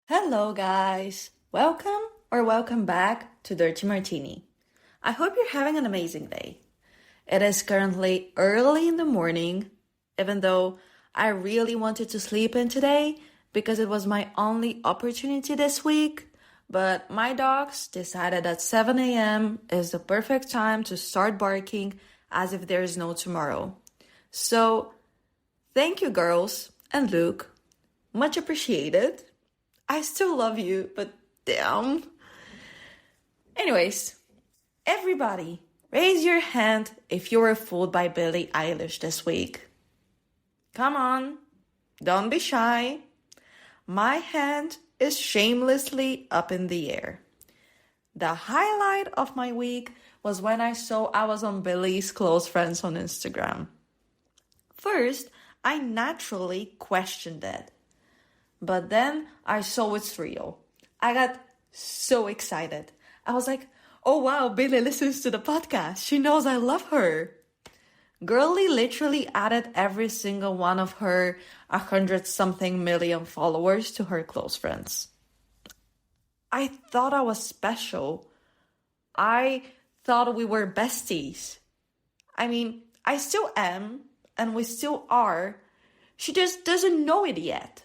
Hello, guys. Welcome back to Dirty Martini. I hope you're having an amazing day. It is currently early in the morning, even though I really wanted to sleep in today because it was my only opportunity this week. But my dogs decided that 7 a.m. is the perfect time to start barking as if there is no tomorrow. So, thank you, girls and Luke. Much appreciated. I still love you, but damn. Anyways, everybody, raise your hand if you were fooled by Billie Eilish this week. Come on, don't be shy. My hand is shamelessly up in the air. The highlight of my week was when I saw I was on Billie's close friends on Instagram. First, I naturally questioned it. But then I saw it's real. I got so excited. I was like, oh wow, Billie listens to the podcast. She knows I love her. Girlie literally added every single one of her 100-something million followers to her close friends. I thought I was special. I thought we were besties. I mean, I still am, and we still are. She just doesn't know it yet.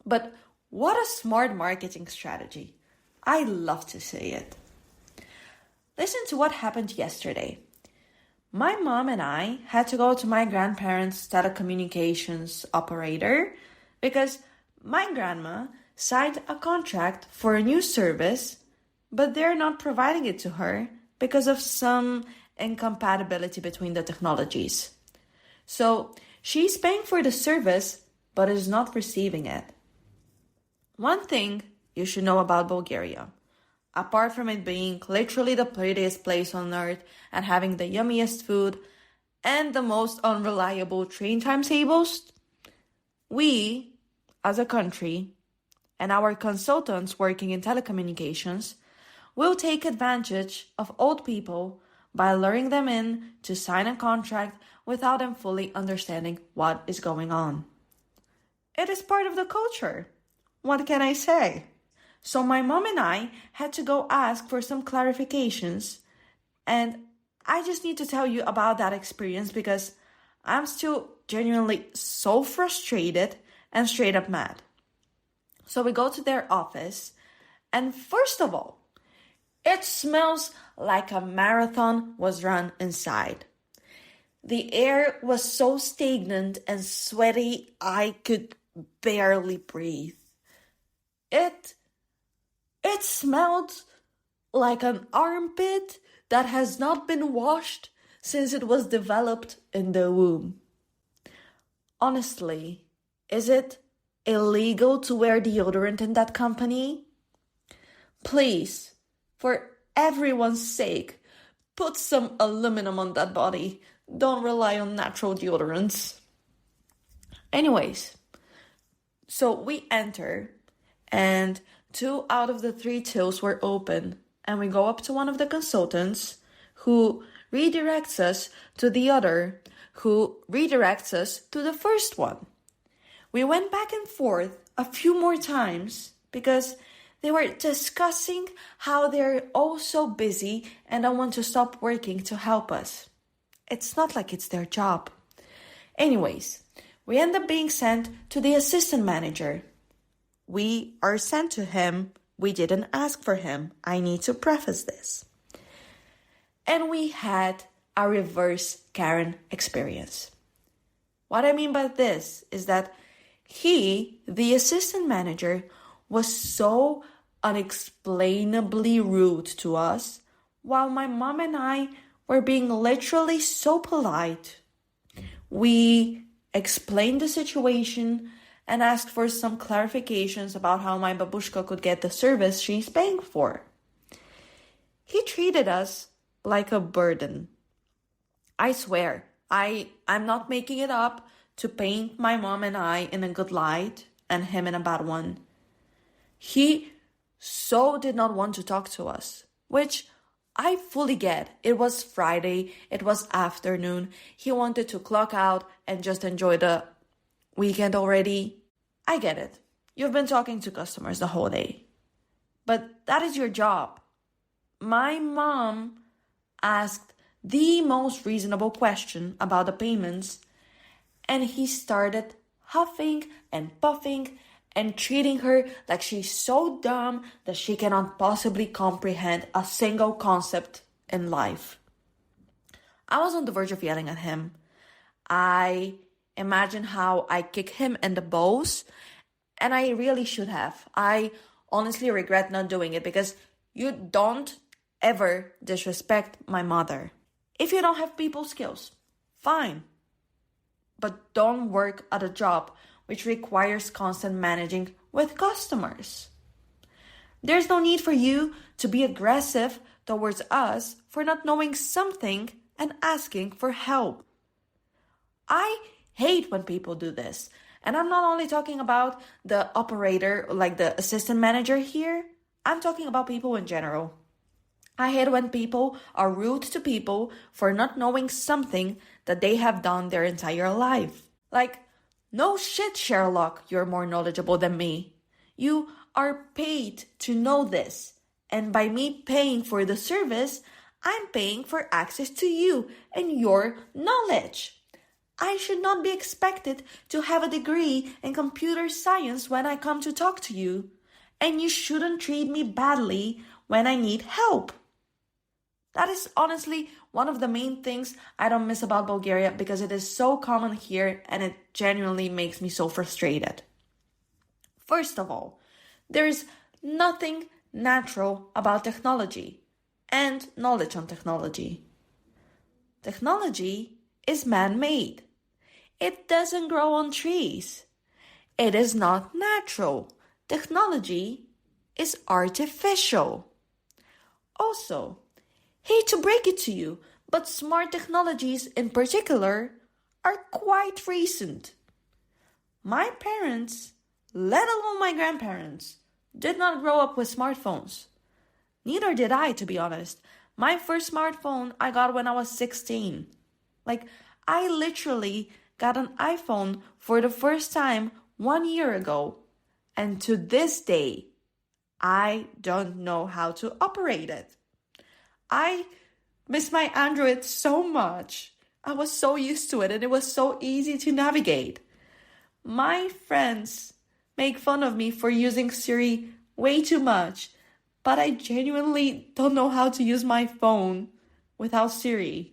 But what a smart marketing strategy. I love to say it. Listen to what happened yesterday. My mom and I had to go to my grandparents' telecommunications operator because my grandma signed a contract for a new service, but they're not providing it to her because of some incompatibility between the technologies. So she's paying for the service, but is not receiving it. One thing you should know about Bulgaria, apart from it being literally the prettiest place on earth and having the yummiest food and the most unreliable train timetables, we, as a country, and our consultants working in telecommunications, will take advantage of old people by luring them in to sign a contract without them fully understanding what is going on. It is part of the culture. What can I say? So my mom and I had to go ask for some clarifications, and I just need to tell you about that experience because I'm still genuinely so frustrated and straight up mad. So we go to their office, and first of all, it smells like a marathon was run inside. The air was so stagnant and sweaty, I could barely breathe. It smelled like an armpit that has not been washed since it was developed in the womb. Honestly, is it illegal to wear deodorant in that company? Please, for everyone's sake, put some aluminum on that body. Don't rely on natural deodorants. Anyways, so we enter, and 2 out of the 3 tills were open, and we go up to one of the consultants who redirects us to the other, who redirects us to the first one. We went back and forth a few more times because they were discussing how they're all so busy and don't want to stop working to help us. It's not like it's their job. Anyways, we end up being sent to the assistant manager. We are sent to him. We didn't ask for him. I need to preface this. And we had a reverse Karen experience. What I mean by this is that he, the assistant manager, was so unexplainably rude to us, while my mom and I were being literally so polite. We explained the situation and asked for some clarifications about how my babushka could get the service she's paying for. He treated us like a burden. I swear, I'm not making it up to paint my mom and I in a good light and him in a bad one. He so did not want to talk to us, which I fully get. It was Friday, it was afternoon. He wanted to clock out and just enjoy the weekend already. I get it. You've been talking to customers the whole day. But that is your job. My mom asked the most reasonable question about the payments, and he started huffing and puffing and treating her like she's so dumb that she cannot possibly comprehend a single concept in life. I was on the verge of yelling at him. I imagine how I kick him in the balls, and I really should have. I honestly regret not doing it because you don't ever disrespect my mother. If you don't have people skills, fine. But don't work at a job which requires constant managing with customers. There's no need for you to be aggressive towards us for not knowing something and asking for help. I hate when people do this. And I'm not only talking about the operator, like the assistant manager here. I'm talking about people in general. I hate when people are rude to people for not knowing something that they have done their entire life. Like, no shit, Sherlock, you're more knowledgeable than me. You are paid to know this. And by me paying for the service, I'm paying for access to you and your knowledge. I should not be expected to have a degree in computer science when I come to talk to you. And you shouldn't treat me badly when I need help. That is honestly one of the main things I don't miss about Bulgaria because it is so common here and it genuinely makes me so frustrated. First of all, there is nothing natural about technology and knowledge on technology. Technology is man-made. It doesn't grow on trees. It is not natural. Technology is artificial. Also, hate to break it to you, but smart technologies in particular are quite recent. My parents, let alone my grandparents, did not grow up with smartphones. Neither did I, to be honest. My first smartphone I got when I was 16. I literally got an iPhone for the first time 1 year ago. And to this day, I don't know how to operate it. I miss my Android so much. I was so used to it and it was so easy to navigate. My friends make fun of me for using Siri way too much, but I genuinely don't know how to use my phone without Siri.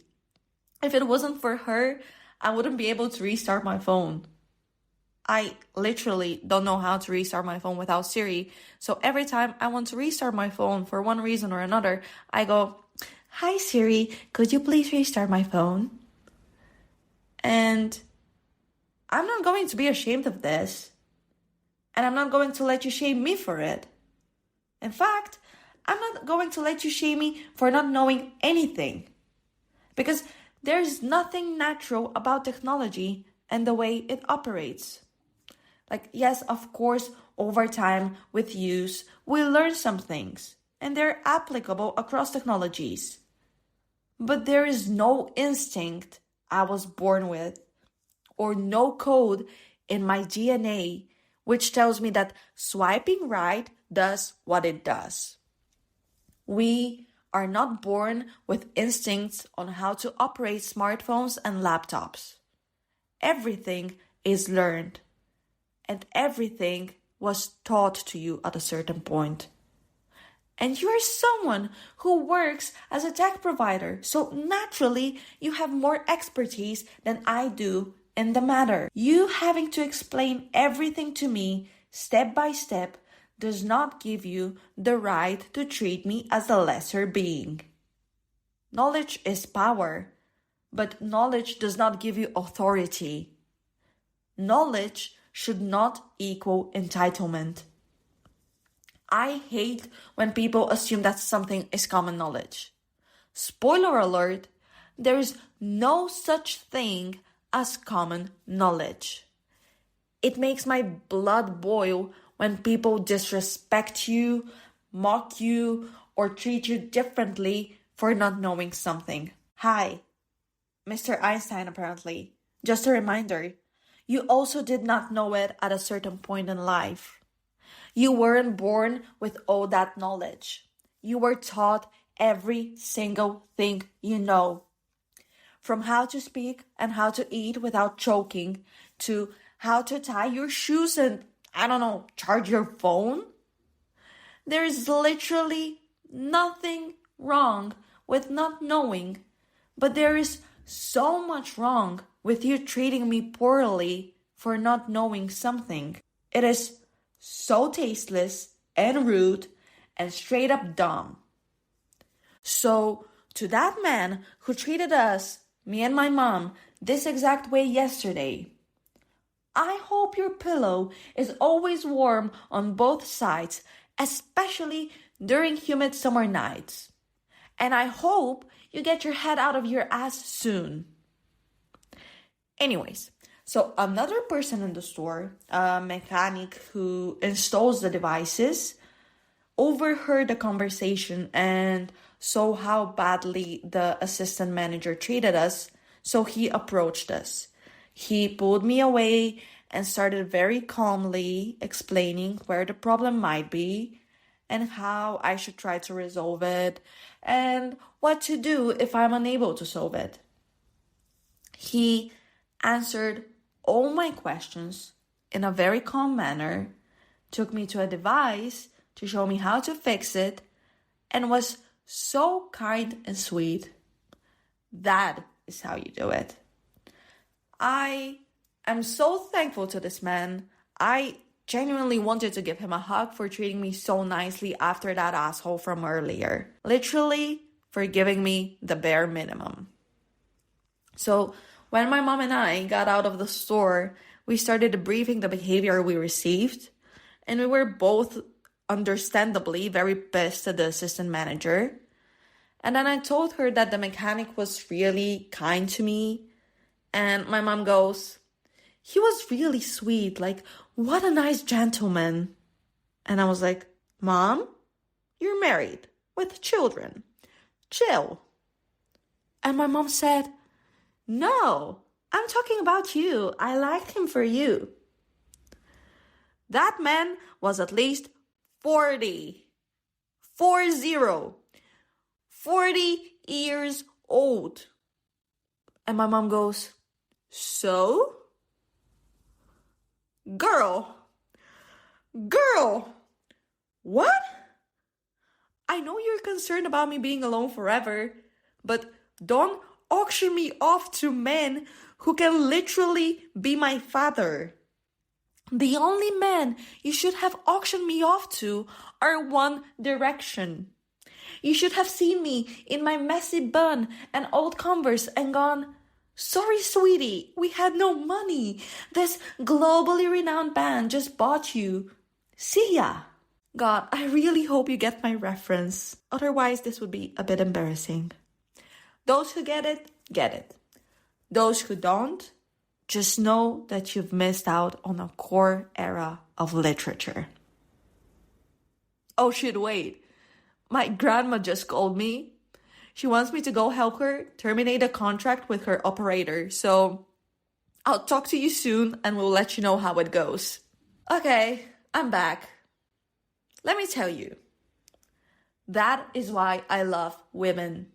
If it wasn't for her, I wouldn't be able to restart my phone. I literally don't know how to restart my phone without Siri. So every time I want to restart my phone for one reason or another, I go, "Hi Siri, could you please restart my phone?" And I'm not going to be ashamed of this. And I'm not going to let you shame me for it. In fact, I'm not going to let you shame me for not knowing anything. Because there's nothing natural about technology and the way it operates. Yes, of course, over time, with use, we learn some things. And they're applicable across technologies. But there is no instinct I was born with, or no code in my DNA, which tells me that swiping right does what it does. We are not born with instincts on how to operate smartphones and laptops. Everything is learned, and everything was taught to you at a certain point. And you're someone who works as a tech provider, so naturally you have more expertise than I do in the matter. You having to explain everything to me step by step does not give you the right to treat me as a lesser being. Knowledge is power, but knowledge does not give you authority. Knowledge should not equal entitlement. I hate when people assume that something is common knowledge. Spoiler alert, there is no such thing as common knowledge. It makes my blood boil when people disrespect you, mock you, or treat you differently for not knowing something. Hi, Mr. Einstein apparently. Just a reminder, you also did not know it at a certain point in life. You weren't born with all that knowledge. You were taught every single thing you know. From how to speak and how to eat without choking, to how to tie your shoes and, I don't know, charge your phone. There is literally nothing wrong with not knowing, but there is so much wrong with you treating me poorly for not knowing something. It is so tasteless and rude and straight up dumb. So, to that man who treated us, me and my mom, this exact way yesterday, I hope your pillow is always warm on both sides, especially during humid summer nights. And I hope you get your head out of your ass soon. Anyways, so another person in the store, a mechanic who installs the devices, overheard the conversation and saw how badly the assistant manager treated us, so he approached us. He pulled me away and started very calmly explaining where the problem might be and how I should try to resolve it and what to do if I'm unable to solve it. He answered all my questions in a very calm manner, took me to a device to show me how to fix it, and was so kind and sweet. That is how you do it. I am so thankful to this man. I genuinely wanted to give him a hug for treating me so nicely after that asshole from earlier. Literally, for giving me the bare minimum. So, when my mom and I got out of the store, we started debriefing the behavior we received, and we were both understandably very pissed at the assistant manager. And then I told her that the mechanic was really kind to me, and my mom goes, "He was really sweet, like, what a nice gentleman." And I was like, "Mom, you're married with children. Chill." And my mom said, "No, I'm talking about you. I liked him for you." That man was at least 40 years old. And my mom goes, "So? Girl, what? I know you're concerned about me being alone forever, but don't auction me off to men who can literally be my father. The only men you should have auctioned me off to are One Direction. You should have seen me in my messy bun and old Converse and gone, 'Sorry, sweetie, we had no money. This globally renowned band just bought you. See ya.' God, I really hope you get my reference. Otherwise, this would be a bit embarrassing. Those who get it, get it. Those who don't, just know that you've missed out on a core era of literature." Oh shit, wait. My grandma just called me. She wants me to go help her terminate a contract with her operator. So I'll talk to you soon and we'll let you know how it goes. Okay, I'm back. Let me tell you. That is why I love women.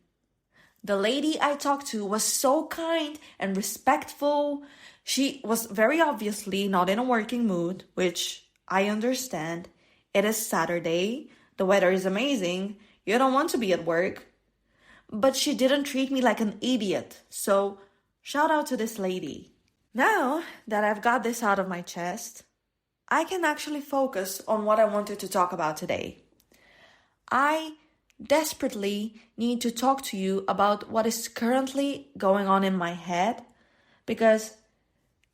The lady I talked to was so kind and respectful. She was very obviously not in a working mood, which I understand. It is Saturday. The weather is amazing. You don't want to be at work. But she didn't treat me like an idiot. So, shout out to this lady. Now that I've got this out of my chest, I can actually focus on what I wanted to talk about today. I desperately need to talk to you about what is currently going on in my head because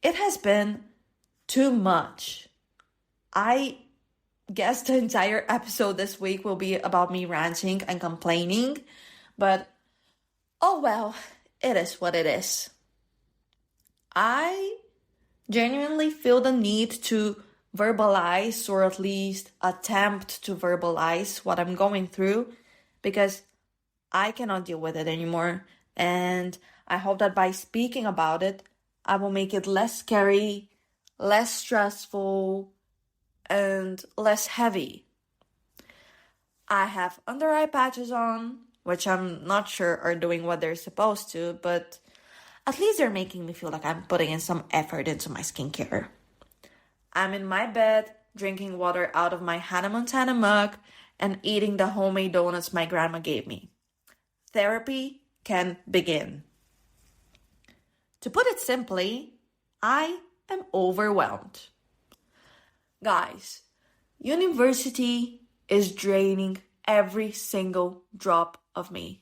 it has been too much. I guess the entire episode this week will be about me ranting and complaining, but oh well, it is what it is. I genuinely feel the need to verbalize or at least attempt to verbalize what I'm going through because I cannot deal with it anymore. And I hope that by speaking about it, I will make it less scary, less stressful, and less heavy. I have under eye patches on, which I'm not sure are doing what they're supposed to, but at least they're making me feel like I'm putting in some effort into my skincare. I'm in my bed, drinking water out of my Hannah Montana mug and eating the homemade donuts my grandma gave me. Therapy can begin. To put it simply, I am overwhelmed. Guys, university is draining every single drop of me.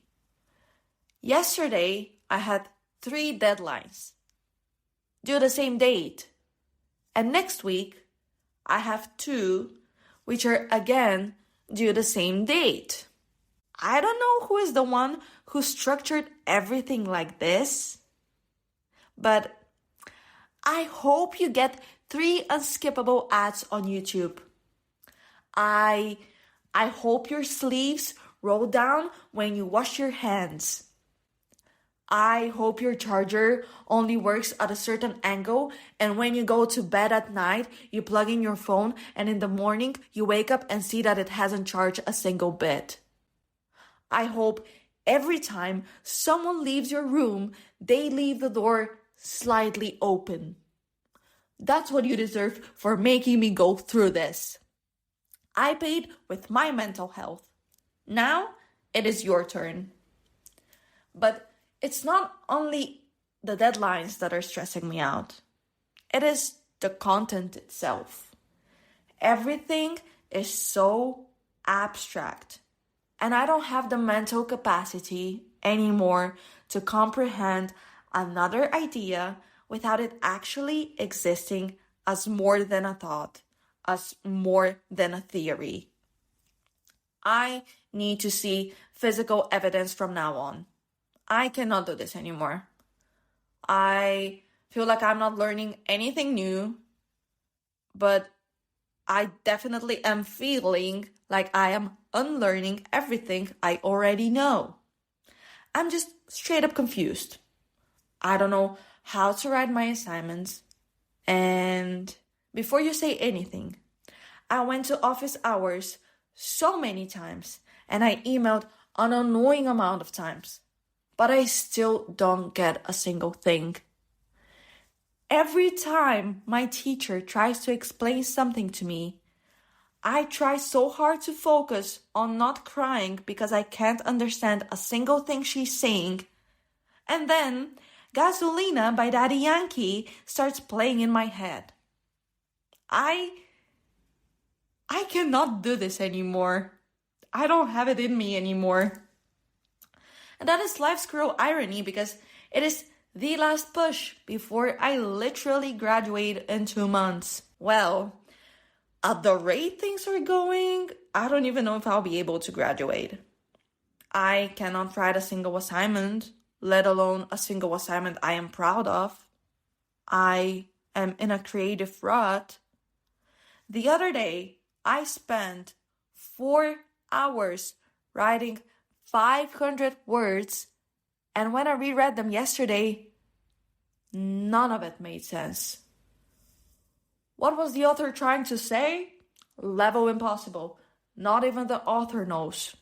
Yesterday, I had 3 deadlines due the same date. And next week, I have 2, which are again due the same date. I don't know who is the one who structured everything like this, but I hope you get 3 unskippable ads on YouTube. I hope your sleeves roll down when you wash your hands. I hope your charger only works at a certain angle, and when you go to bed at night, you plug in your phone, and in the morning, you wake up and see that it hasn't charged a single bit. I hope every time someone leaves your room, they leave the door slightly open. That's what you deserve for making me go through this. I paid with my mental health. Now it is your turn. But it's not only the deadlines that are stressing me out. It is the content itself. Everything is so abstract. And I don't have the mental capacity anymore to comprehend another idea without it actually existing as more than a thought, as more than a theory. I need to see physical evidence from now on. I cannot do this anymore. I feel like I'm not learning anything new, but I definitely am feeling like I am unlearning everything I already know. I'm just straight up confused. I don't know how to write my assignments. And before you say anything, I went to office hours so many times and I emailed an annoying amount of times. But I still don't get a single thing. Every time my teacher tries to explain something to me, I try so hard to focus on not crying because I can't understand a single thing she's saying. And then Gasolina by Daddy Yankee starts playing in my head. I cannot do this anymore. I don't have it in me anymore. And that is life's cruel irony because it is the last push before I literally graduate in 2 months. Well, at the rate things are going, I don't even know if I'll be able to graduate. I cannot write a single assignment, let alone a single assignment I am proud of. I am in a creative rut. The other day, I spent 4 hours writing 500 words, and when I reread them yesterday, none of it made sense. What was the author trying to say? Level impossible. Not even the author knows.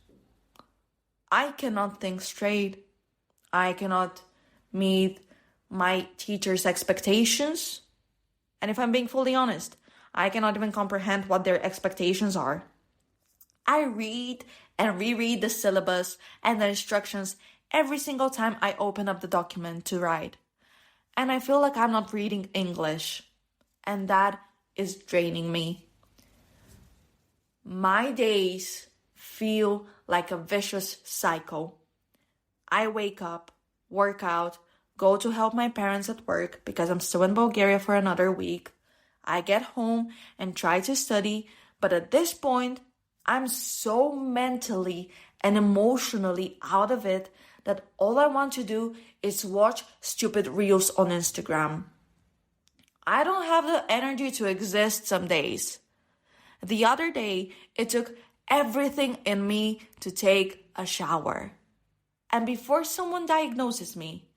I cannot think straight. I cannot meet my teacher's expectations. And if I'm being fully honest, I cannot even comprehend what their expectations are. I read and reread the syllabus and the instructions every single time I open up the document to write. And I feel like I'm not reading English. And that is draining me. My days feel like a vicious cycle. I wake up, work out, go to help my parents at work because I'm still in Bulgaria for another week. I get home and try to study, but at this point, I'm so mentally and emotionally out of it that all I want to do is watch stupid reels on Instagram. I don't have the energy to exist some days. The other day, it took everything in me to take a shower. And before someone diagnoses me,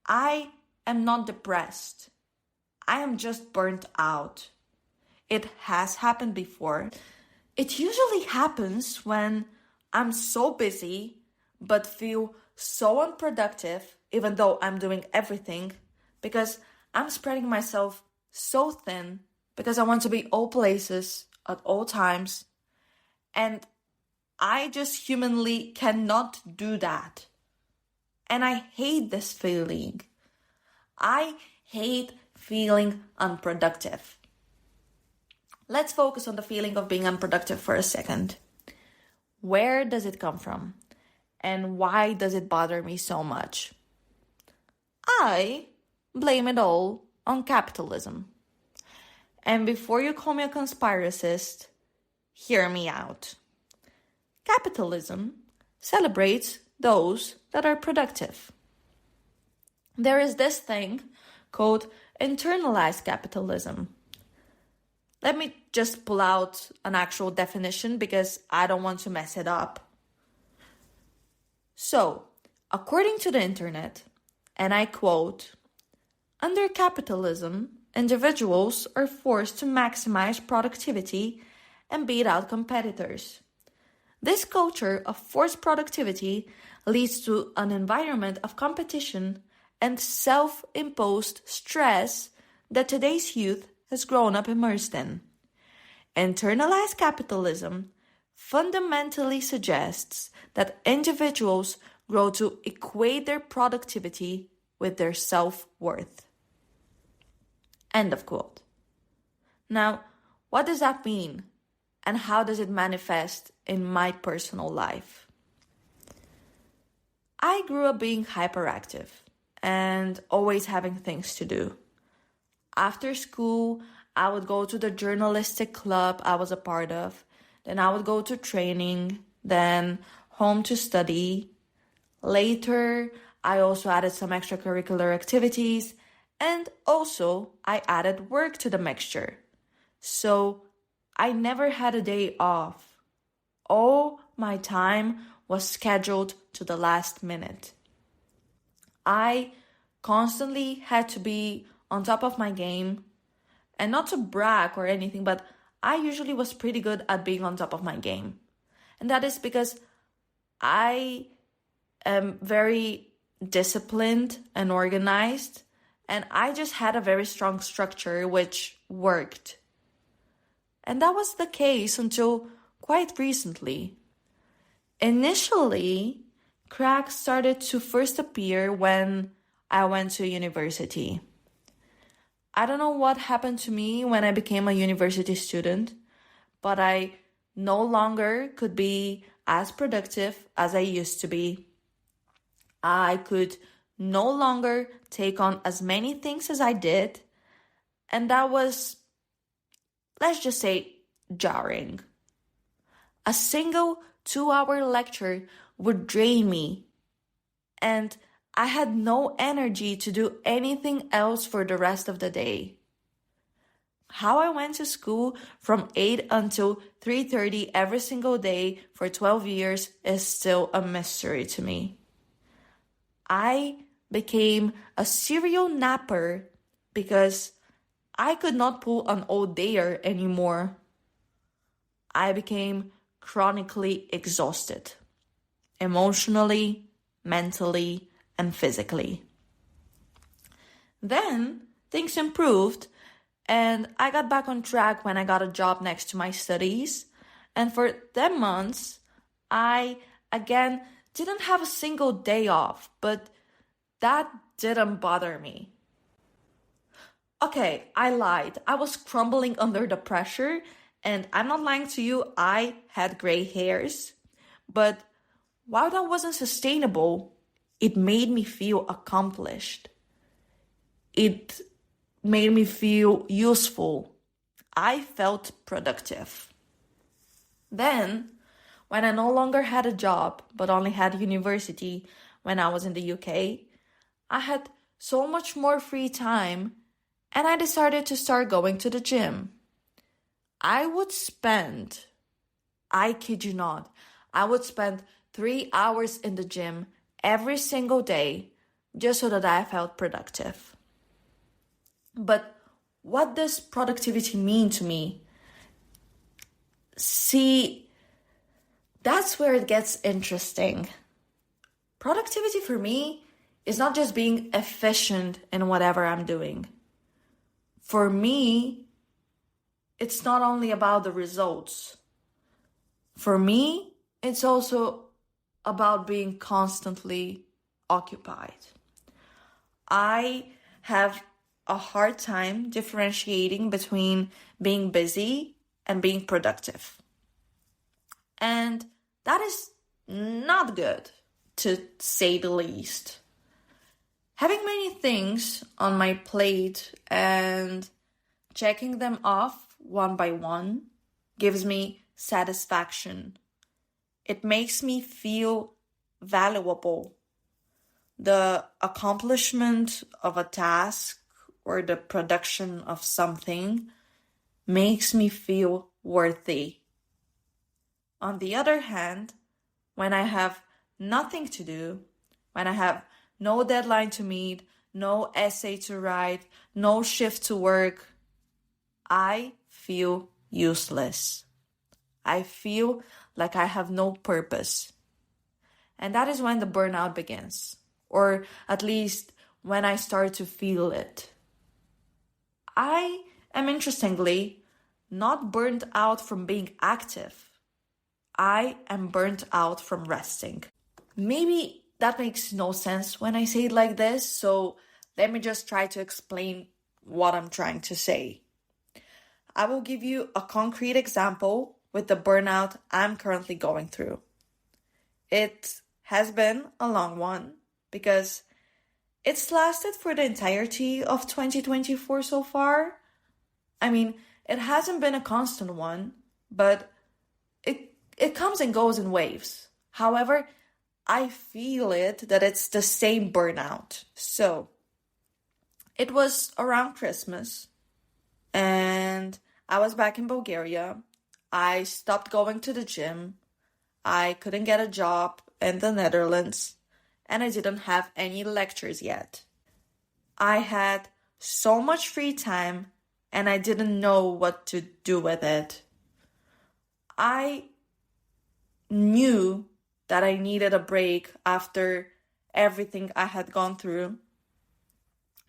I am not depressed. I am just burnt out. it has happened before. It usually happens when I'm so busy but feel so unproductive, even though I'm doing everything, because I'm spreading myself so thin because I want to be all places at all times. And I just humanly cannot do that. And I hate this feeling. I hate feeling unproductive. Let's focus on the feeling of being unproductive for a second. Where does it come from? And why does it bother me so much? I blame it all on capitalism. And before you call me a conspiracist, hear me out. Capitalism celebrates those that are productive. There is this thing called internalized capitalism. Let me just pull out an actual definition because I don't want to mess it up. So, according to the internet, and I quote, under capitalism, individuals are forced to maximize productivity and beat out competitors. This culture of forced productivity leads to an environment of competition and self-imposed stress that today's youth has grown up immersed in. Internalized capitalism fundamentally suggests that individuals grow to equate their productivity with their self-worth. End of quote. Now, what does that mean? And how does it manifest in my personal life? I grew up being hyperactive and always having things to do. After school, I would go to the journalistic club I was a part of. Then I would go to training, then home to study. Later, I also added some extracurricular activities, and also I added work to the mixture. So I never had a day off. All my time was scheduled to the last minute. I constantly had to be on top of my game, and not to brag or anything, but I usually was pretty good at being on top of my game. And that is because I am very disciplined and organized, and I just had a very strong structure which worked. And that was the case until quite recently. Initially, cracks started to first appear when I went to university. I don't know what happened to me when I became a university student, but I no longer could be as productive as I used to be. I could no longer take on as many things as I did, and that was, let's just say, jarring. A single 2-hour lecture would drain me, and I had no energy to do anything else for the rest of the day. How I went to school from 8 until 3:30 every single day for 12 years is still a mystery to me. I became a serial napper because I could not pull an all-dayer anymore. I became chronically exhausted, emotionally, mentally, and physically. Then things improved, and I got back on track when I got a job next to my studies. And for 10 months, I again didn't have a single day off, but that didn't bother me. Okay, I lied. I was crumbling under the pressure, and I'm not lying to you, I had gray hairs. But while that wasn't sustainable, it made me feel accomplished. It made me feel useful. I felt productive. Then, when I no longer had a job, but only had university when I was in the UK, I had so much more free time, and I decided to start going to the gym. I kid you not, I would spend 3 hours in the gym every single day just so that I felt productive. But what does productivity mean to me? See, that's where it gets interesting. Productivity for me is not just being efficient in whatever I'm doing. For me, it's not only about the results. For me, it's also about being constantly occupied. I have a hard time differentiating between being busy and being productive. And that is not good, to say the least. Having many things on my plate and checking them off one by one gives me satisfaction. It makes me feel valuable. The accomplishment of a task or the production of something makes me feel worthy. On the other hand, when I have nothing to do, when I have no deadline to meet, no essay to write, no shift to work, I feel useless. I feel like I have no purpose. And that is when the burnout begins, or at least when I start to feel it. I am, interestingly, not burnt out from being active. I am burnt out from resting. Maybe that makes no sense when I say it like this, so let me just try to explain what I'm trying to say. I will give you a concrete example with the burnout I'm currently going through. It has been a long one because it's lasted for the entirety of 2024 so far. I mean, it hasn't been a constant one, but it comes and goes in waves. However, I feel it that it's the same burnout. So, it was around Christmas, and I was back in Bulgaria. I stopped going to the gym. I couldn't get a job in the Netherlands, and I didn't have any lectures yet. I had so much free time, and I didn't know what to do with it. I knew that I needed a break after everything I had gone through.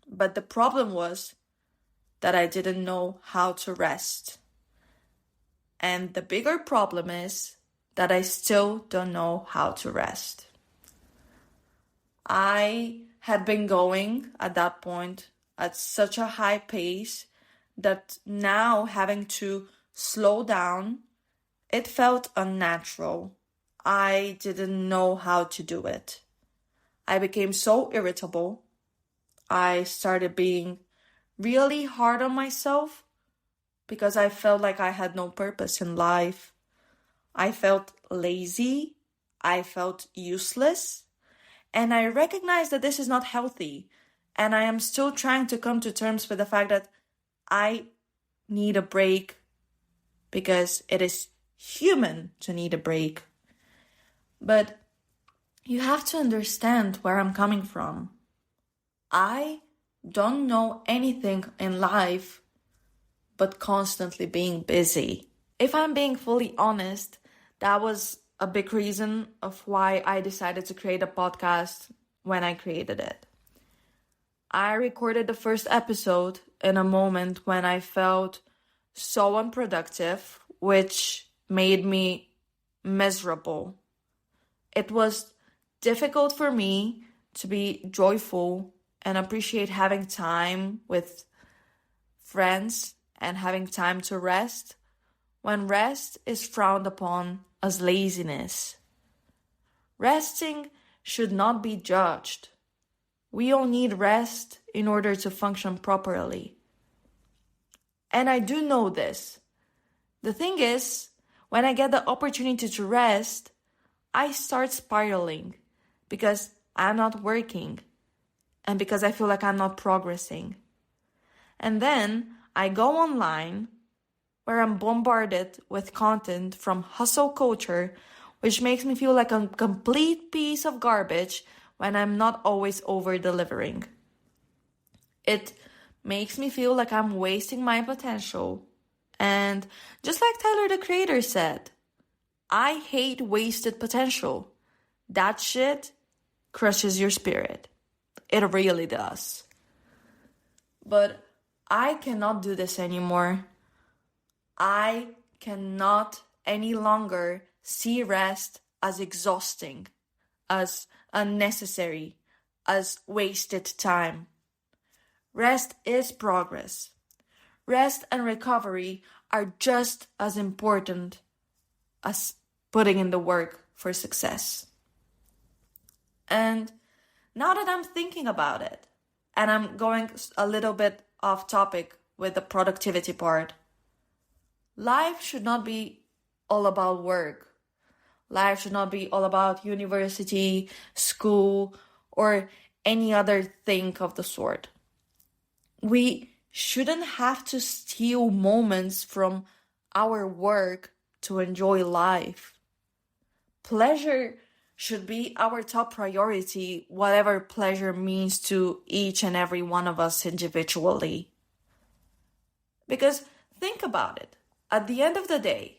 But the problem was that I didn't know how to rest. And the bigger problem is that I still don't know how to rest. I had been going at that point at such a high pace that now having to slow down, it felt unnatural. I didn't know how to do it. I became so irritable. I started being really hard on myself because I felt like I had no purpose in life. I felt lazy. I felt useless. And I recognized that this is not healthy. And I am still trying to come to terms with the fact that I need a break because it is human to need a break. But you have to understand where I'm coming from. I don't know anything in life but constantly being busy. If I'm being fully honest, that was a big reason of why I decided to create a podcast when I created it. I recorded the first episode in a moment when I felt so unproductive, which made me miserable. It was difficult for me to be joyful and appreciate having time with friends and having time to rest when rest is frowned upon as laziness. Resting should not be judged. We all need rest in order to function properly. And I do know this. The thing is, when I get the opportunity to rest, I start spiraling because I'm not working and because I feel like I'm not progressing. And then I go online where I'm bombarded with content from hustle culture, which makes me feel like a complete piece of garbage when I'm not always over-delivering. It makes me feel like I'm wasting my potential. And just like Tyler the Creator said, I hate wasted potential. That shit crushes your spirit. It really does. But I cannot do this anymore. I cannot any longer see rest as exhausting, as unnecessary, as wasted time. Rest is progress. Rest and recovery are just as important as putting in the work for success. And now that I'm thinking about it, and I'm going a little bit off topic with the productivity part, life should not be all about work. Life should not be all about university, school, or any other thing of the sort. We shouldn't have to steal moments from our work to enjoy life. Pleasure should be our top priority, whatever pleasure means to each and every one of us individually. Because think about it. At the end of the day,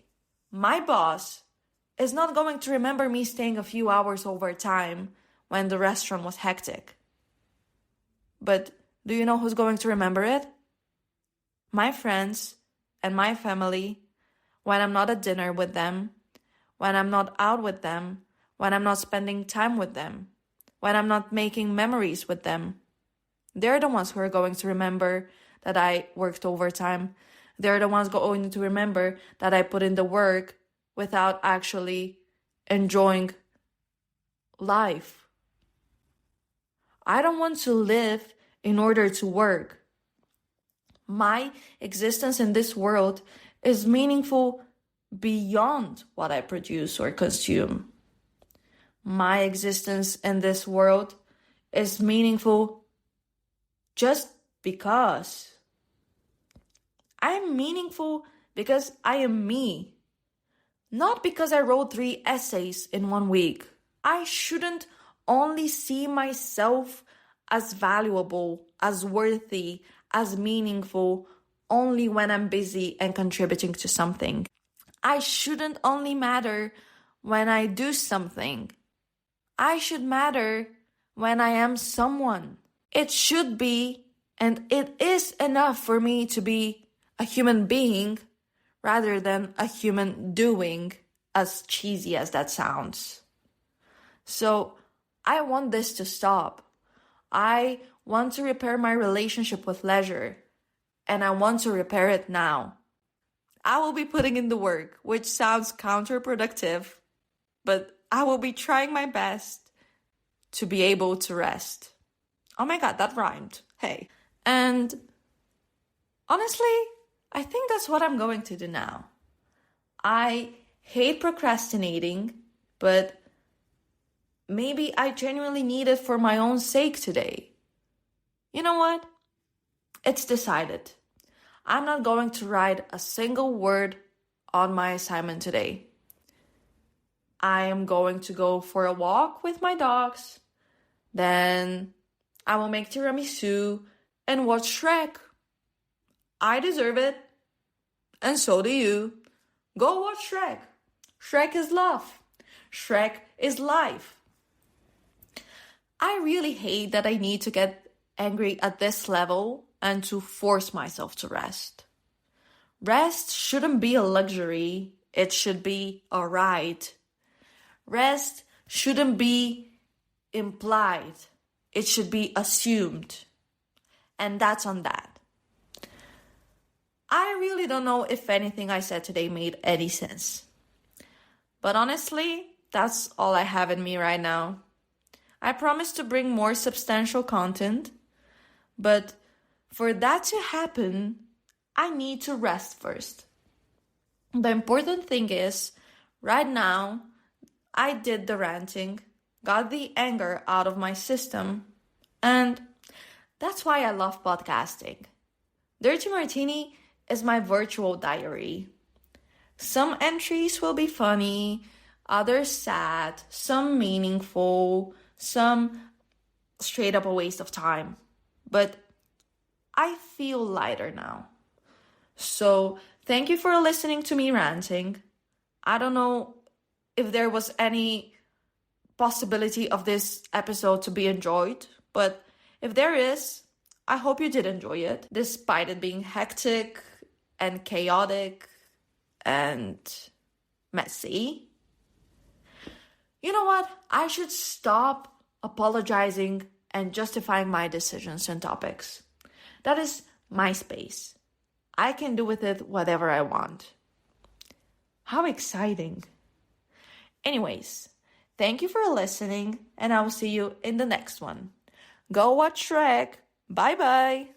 my boss is not going to remember me staying a few hours overtime when the restaurant was hectic. But do you know who's going to remember it? My friends and my family, when I'm not at dinner with them, when I'm not out with them, when I'm not spending time with them, when I'm not making memories with them. They're the ones who are going to remember that I worked overtime. They're the ones going to remember that I put in the work without actually enjoying life. I don't want to live in order to work. My existence in this world is meaningful beyond what I produce or consume. My existence in this world is meaningful just because. I'm meaningful because I am me. Not because I wrote 3 essays in 1 week. I shouldn't only see myself as valuable, as worthy, as meaningful only when I'm busy and contributing to something. I shouldn't only matter when I do something. I should matter when I am someone. It should be, and it is enough for me to be a human being rather than a human doing, as cheesy as that sounds. So I want this to stop. I want to repair my relationship with leisure, and I want to repair it now. I will be putting in the work, which sounds counterproductive, but I will be trying my best to be able to rest. Oh my God, that rhymed. Hey. And honestly, I think that's what I'm going to do now. I hate procrastinating, but maybe I genuinely need it for my own sake today. You know what? It's decided. I'm not going to write a single word on my assignment today. I am going to go for a walk with my dogs. Then I will make tiramisu and watch Shrek. I deserve it. And so do you. Go watch Shrek. Shrek is love. Shrek is life. I really hate that I need to get angry at this level and to force myself to rest. Rest shouldn't be a luxury. It should be a right. Rest shouldn't be implied. It should be assumed. And that's on that. I really don't know if anything I said today made any sense. But honestly, that's all I have in me right now. I promise to bring more substantial content, but for that to happen, I need to rest first. The important thing is, right now, I did the ranting, got the anger out of my system, and that's why I love podcasting. Dirty Martini is my virtual diary. Some entries will be funny, others sad, some meaningful, some straight up a waste of time. But I feel lighter now. So thank you for listening to me ranting. I don't know if there was any possibility of this episode to be enjoyed, but if there is, I hope you did enjoy it, despite it being hectic and chaotic and messy. You know what? I should stop apologizing and justifying my decisions and topics. That is my space. I can do with it whatever I want. How exciting. Anyways, thank you for listening, and I will see you in the next one. Go watch Shrek. Bye bye.